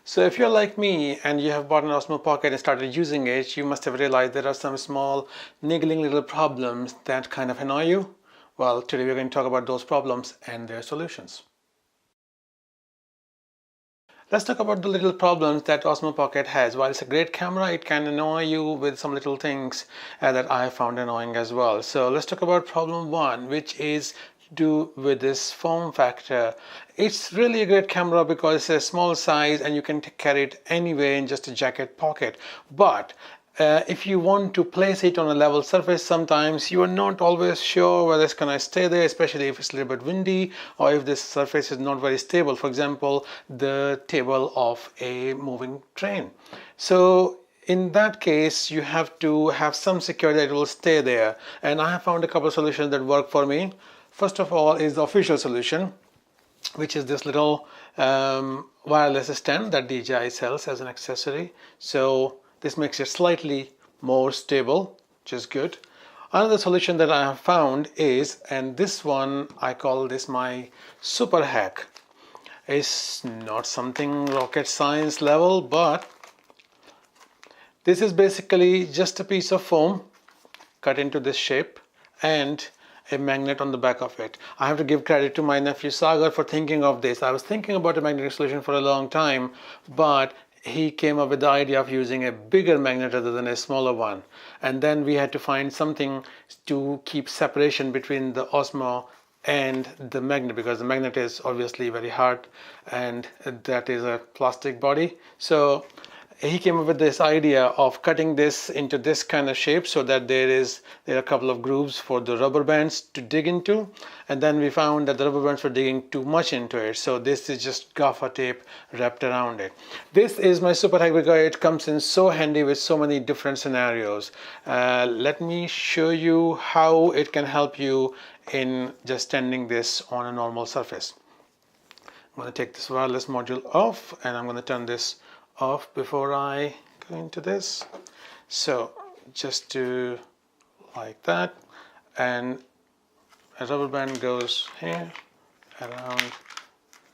So if you're like me and you have bought an Osmo Pocket and started using it, you must have realized there are some small niggling little problems that kind of annoy you. Well, today we're going to talk about those problems and their solutions. Let's talk about the little problems that Osmo Pocket has. While it's a great camera, it can annoy you with some little things that I found annoying as well. So let's talk about problem one, which is to do with this form factor. It's really a great camera because it's a small size and you can carry it anywhere in just a jacket pocket. But if you want to place it on a level surface, sometimes you are not always sure whether it's going to stay there, especially if it's a little bit windy or if this surface is not very stable. For example, the table of a moving train. So in that case, you have to have some security that it will stay there. And I have found a couple of solutions that work for me. First of all is the official solution, which is this little wireless stand that DJI sells as an accessory. So this makes it slightly more stable, which is good. Another solution that I have found is, and this one I call this my super hack. It's not something rocket science level, but this is basically just a piece of foam cut into this shape and a magnet on the back of it. I have to give credit to my nephew Sagar for thinking of this. I was thinking about a magnetic solution for a long time, but he came up with the idea of using a bigger magnet rather than a smaller one. And then we had to find something to keep separation between the Osmo and the magnet, because the magnet is obviously very hard and that is a plastic body. So he came up with this idea of cutting this into this kind of shape so that there are a couple of grooves for the rubber bands to dig into, and then we found that the rubber bands were digging too much into it, so this is just gaffer tape wrapped around it. This is my super hack because it comes in so handy with so many different scenarios. Let me show you how it can help you in just standing this on a normal surface. I'm going to take this wireless module off and I'm going to turn this off before I go into this. So just do like that, and a rubber band goes here around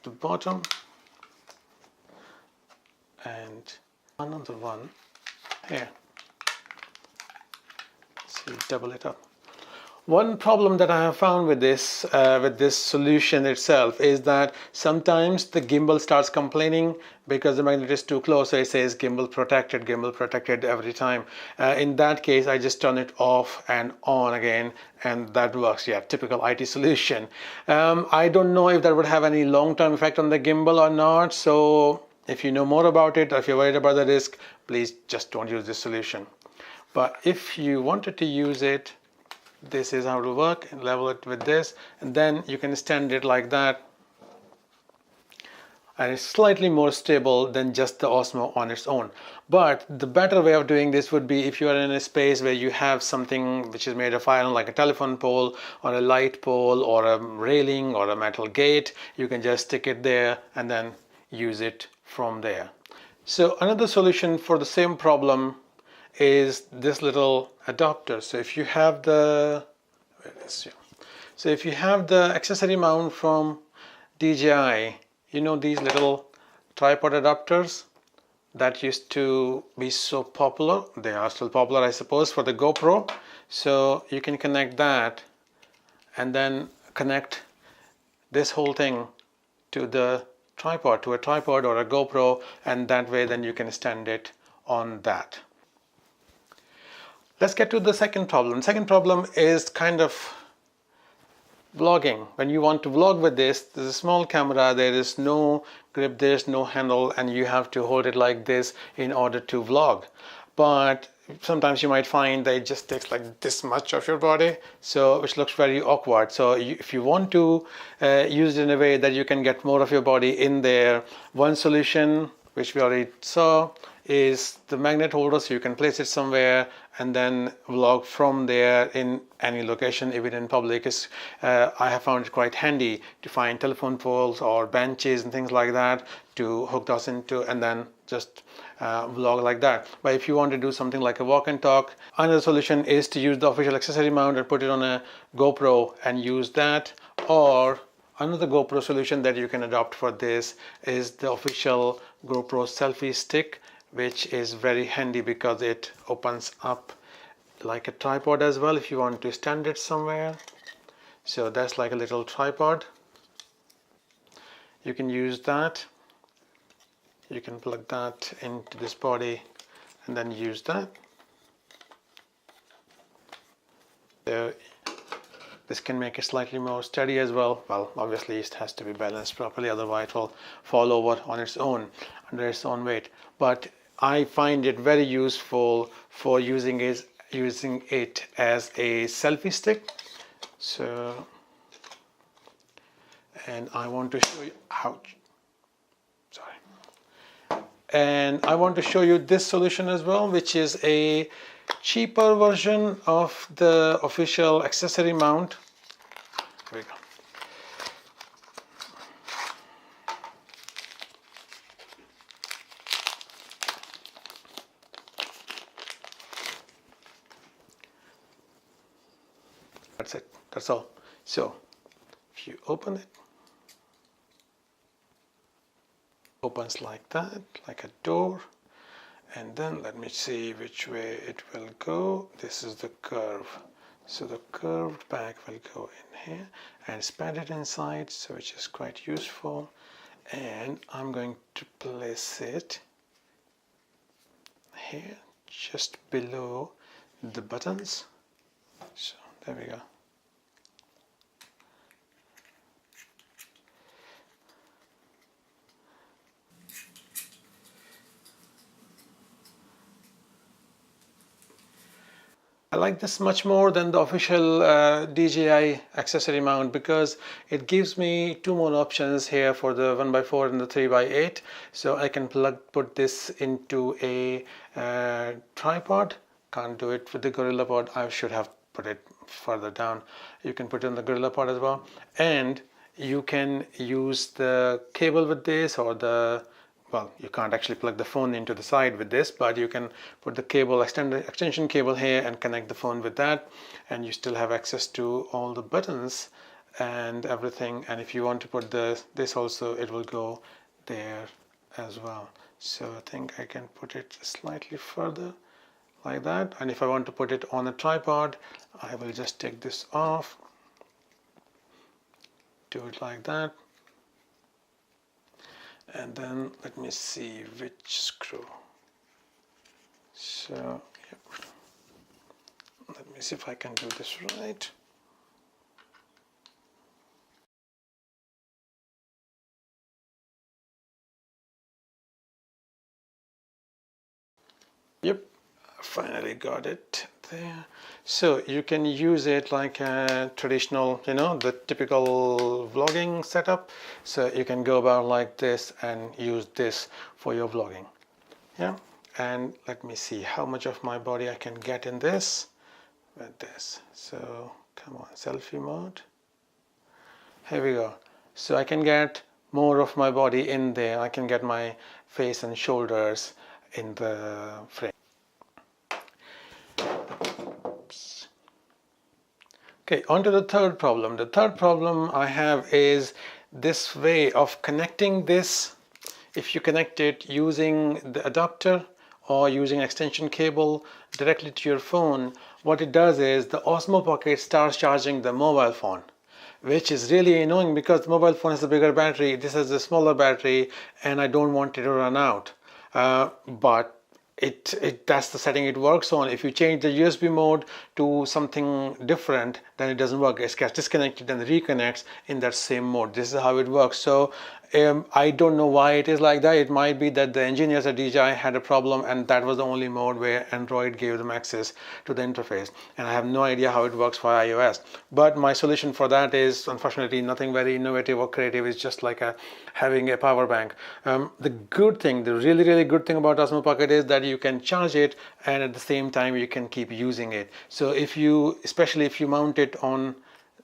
the bottom and another one here. So you double it up. One problem that I have found with this solution itself is that sometimes the gimbal starts complaining because the magnet is too close. So it says gimbal protected every time. In that case, I just turn it off and on again, and that works. Yeah, typical IT solution. I don't know if that would have any long-term effect on the gimbal or not. So if you know more about it, or if you're worried about the risk, please just don't use this solution. But if you wanted to use it, this is how to work, and level it with this, and then you can stand it like that, and it's slightly more stable than just the Osmo on its own. But the better way of doing this would be if you are in a space where you have something which is made of iron, like a telephone pole or a light pole or a railing or a metal gate. You can just stick it there and then use it from there. So another solution for the same problem is this little adapter. So if you have the accessory mount from DJI, you know, these little tripod adapters that used to be so popular. They are still popular, I suppose, for the GoPro. So you can connect that and then connect this whole thing to the tripod, to a tripod or a GoPro, and that way then you can stand it on that. Let's get to the second problem. Second problem is kind of vlogging. When you want to vlog with this, there's a small camera, there is no grip, there's no handle, and you have to hold it like this in order to vlog. But sometimes you might find that it just takes like this much of your body, so which looks very awkward. So if you want to use it in a way that you can get more of your body in there, one solution, which we already saw, is the magnet holder. So you can place it somewhere and then vlog from there in any location, even in public. I have found it quite handy to find telephone poles or benches and things like that to hook those into, and then just vlog like that. But if you want to do something like a walk and talk, another solution is to use the official accessory mount and put it on a GoPro and use that, or Another GoPro solution that you can adopt for this is the official GoPro Selfie Stick, which is very handy because it opens up like a tripod as well if you want to stand it somewhere. So that's like a little tripod. You can use that. You can plug that into this body and then use that. So this can make it slightly more steady as well. Well, obviously it has to be balanced properly, otherwise it will fall over on its own under its own weight. But I find it very useful for using it as a selfie stick. So, and I want to show you how. Sorry. And I want to show you this solution as well, which is a cheaper version of the official accessory mount. Here we go. That's it. That's all. So if you open it, opens like that, like a door. And then let me see which way it will go. This is the curve. So the curved back will go in here and it's padded inside, so which is quite useful. And I'm going to place it here just below the buttons. So there we go. I like this much more than the official DJI accessory mount because it gives me two more options here for the 1x4 and the 3x8. So I can put this into a tripod. Can't do it with the Gorilla Pod. I should have put it further down. You can put it on the Gorilla Pod as well. And you can use the cable with this, or the, well, you can't actually plug the phone into the side with this, but you can put the cable, extension cable here and connect the phone with that, and you still have access to all the buttons and everything. And if you want to put this also, it will go there as well. So I think I can put it slightly further like that. And if I want to put it on a tripod, I will just take this off, do it like that. And then let me see which screw. So yep. Let me see if I can do this right. Yep, finally got it there. So you can use it like a traditional, the typical vlogging setup. So you can go about like this and use this for your vlogging. Yeah. And let me see how much of my body I can get in this with this. So come on, selfie mode. Here we go. So I can get more of my body in there. I can get my face and shoulders in the frame. Oops. Okay, on to the third problem. The third problem I have is this way of connecting this. If you connect it using the adapter or using extension cable directly to your phone, what it does is the Osmo Pocket starts charging the mobile phone, which is really annoying because the mobile phone has a bigger battery, this has a smaller battery, and I don't want it to run out. But that's the setting it works on. If you change the USB mode to something different, then it doesn't work. It gets disconnected and reconnects in that same mode. This is how it works. So I don't know why it is like that. It might be that the engineers at DJI had a problem and that was the only mode where Android gave them access to the interface, and I have no idea how it works for iOS. But my solution for that is unfortunately nothing very innovative or creative. It's just like having a power bank. The good thing, the really good thing about Osmo Pocket is that you can charge it and at the same time you can keep using it. So especially if you mount it on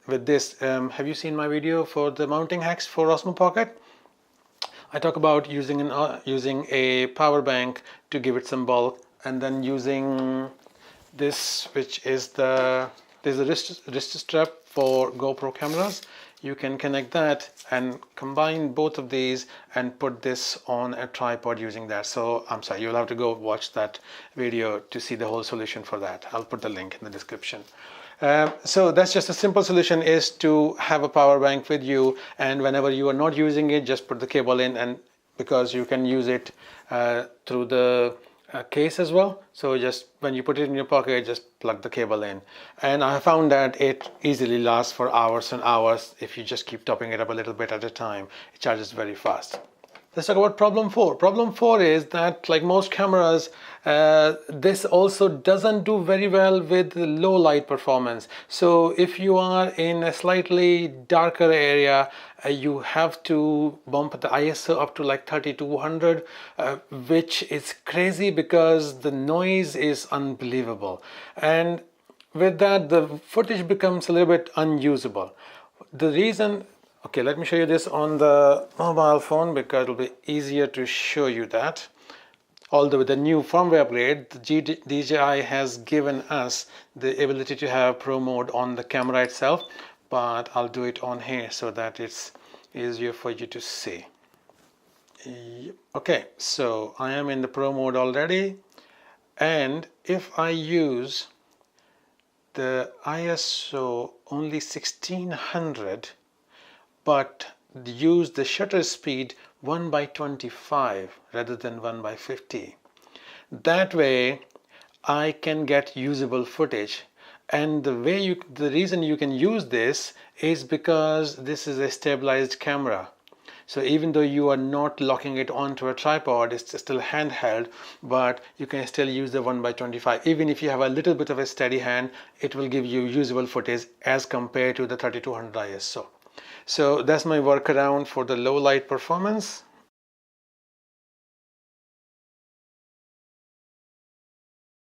with this, have you seen my video for the mounting hacks for Osmo Pocket? I talk about using a power bank to give it some bulk, and then using this, which is there's a wrist strap for GoPro cameras. you can connect that and combine both of these and put this on a tripod using that. So I'm sorry, you'll have to go watch that video to see the whole solution for that. I'll put the link in the description. So that's just a simple solution, is to have a power bank with you, and whenever you are not using it, just put the cable in, and because you can use it through the case as well. So just when you put it in your pocket, just plug the cable in, and I found that it easily lasts for hours and hours if you just keep topping it up a little bit at a time. It charges very fast. Let's talk about problem 4. Problem 4 is that, like most cameras, this also doesn't do very well with low light performance. So if you are in a slightly darker area, you have to bump the ISO up to like 3200, which is crazy because the noise is unbelievable. And with that, the footage becomes a little bit unusable. The reason, okay, let me show you this on the mobile phone because it'll be easier to show you that. Although with the new firmware upgrade, the DJI has given us the ability to have Pro mode on the camera itself, but I'll do it on here so that it's easier for you to see. Okay, so I am in the Pro mode already, and if I use the ISO only 1600 but use the shutter speed 1/25 rather than 1/50. That way I can get usable footage. And the reason you can use this is because this is a stabilized camera. So even though you are not locking it onto a tripod, it's still handheld, but you can still use the 1/25. Even if you have a little bit of a steady hand, it will give you usable footage as compared to the 3200 ISO. So that's my workaround for the low light performance.